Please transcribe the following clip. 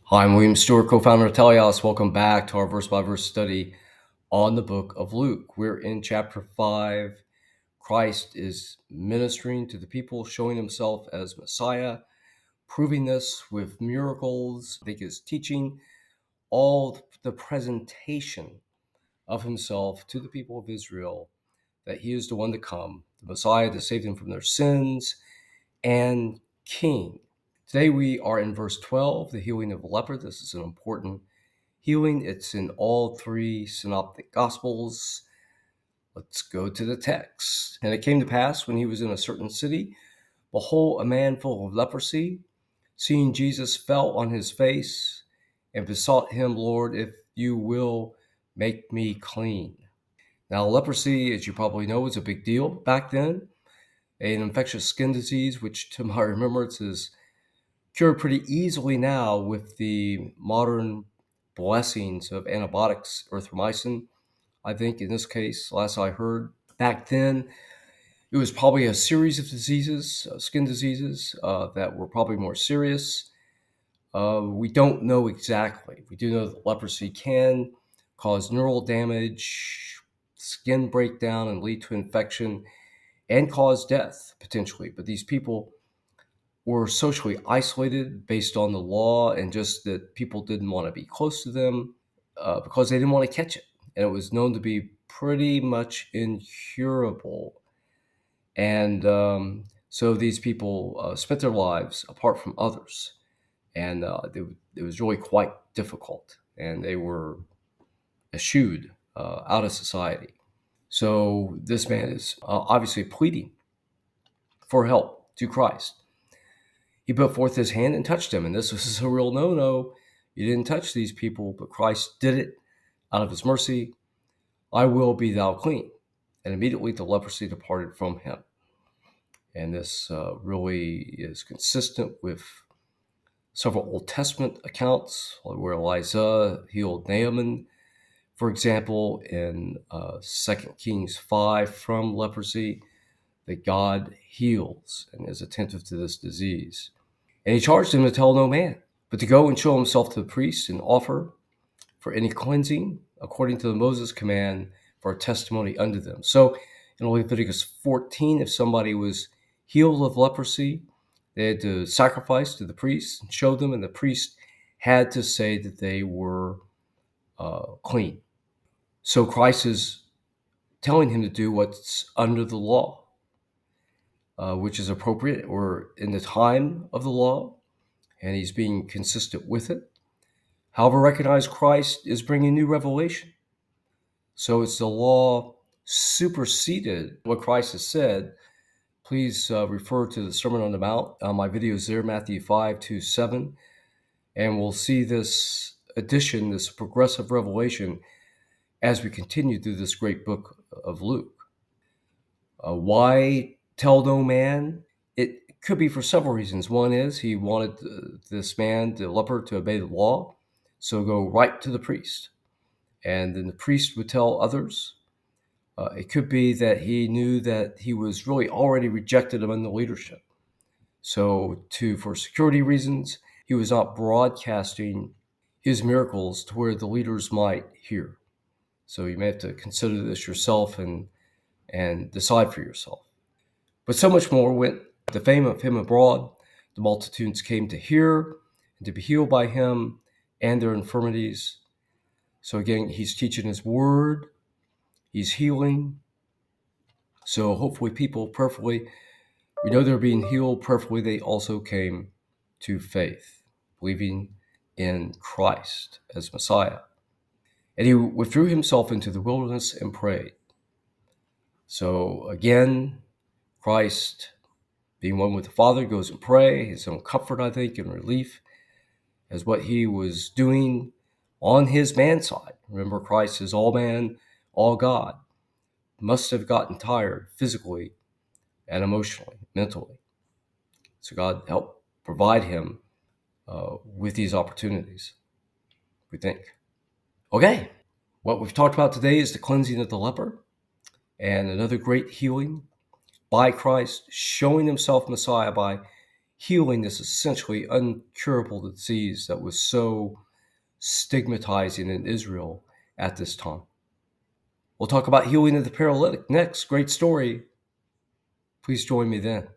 Hi, I'm William Stewart, co-founder of Teleios. Welcome back to our verse-by-verse study on the book of Luke. We're in chapter 5. Christ is ministering to the people, showing himself as Messiah, proving this with miracles. I think his teaching, all the presentation of himself to the people of Israel, that he is the one to come, the Messiah to save them from their sins, and King. Today we are in verse 12, the healing of the leper. This is an important healing. It's in all three synoptic gospels. Let's go to the text. And it came to pass when he was in a certain city, behold, a man full of leprosy, seeing Jesus, fell on his face and besought him, Lord, if you will, make me clean. Now, leprosy, as you probably know, was a big deal back then, an infectious skin disease, which to my remembrance is cured pretty easily now with the modern blessings of antibiotics, erythromycin. I think in this case, last I heard, back then, it was probably a series of diseases, skin diseases, that were probably more serious. We don't know exactly. We do know that leprosy can cause neural damage, skin breakdown, and lead to infection and cause death potentially. But these people were socially isolated based on the law, and just that people didn't want to be close to them because they didn't want to catch it. And it was known to be pretty much incurable. And so these people spent their lives apart from others. And it was really quite difficult. And they were eschewed out of society. So this man is obviously pleading for help to Christ. He put forth his hand and touched him. And this was a real no-no. You didn't touch these people, but Christ did it out of his mercy. I will be thou clean. And immediately the leprosy departed from him. And this really is consistent with several Old Testament accounts where Elijah healed Naaman, for example, in 2 Kings 5 from leprosy, that God heals and is attentive to this disease. And he charged him to tell no man, but to go and show himself to the priest and offer for any cleansing according to the Moses command for a testimony unto them. So in Leviticus 14, if somebody was healed of leprosy, they had to sacrifice to the priest and show them, and the priest had to say that they were clean. So Christ is telling him to do what's under the law, which is appropriate or in the time of the law, and he's being consistent with it. However, recognize Christ is bringing new revelation. So it's the law superseded what Christ has said. Please refer to the Sermon on the Mount. My video is there, Matthew 5-7. And we'll see this addition, this progressive revelation, as we continue through this great book of Luke. Why tell no man? It could be for several reasons. One is he wanted this man, the leper, to obey the law. So go right to the priest. And then the priest would tell others. It could be that he knew that he was really already rejected among the leadership. So for security reasons, he was not broadcasting his miracles to where the leaders might hear. So you may have to consider this yourself and decide for yourself. But so much more went the fame of him abroad. The multitudes came to hear and to be healed by him and their infirmities. So again, he's teaching his word. He's healing. So hopefully people prayerfully, we know they're being healed. Prayerfully, they also came to faith, believing in Christ as Messiah. And he withdrew himself into the wilderness and prayed. So again, Christ, being one with the Father, goes and pray, his own comfort, I think, and relief, as what he was doing on his man side. Remember, Christ is all man, all God. Must have gotten tired physically and emotionally, mentally. So God helped provide him with these opportunities, we think. Okay, what we've talked about today is the cleansing of the leper and another great healing by Christ, showing himself Messiah by healing this essentially uncurable disease that was so stigmatizing in Israel at this time. We'll talk about healing of the paralytic next. Great story. Please join me then.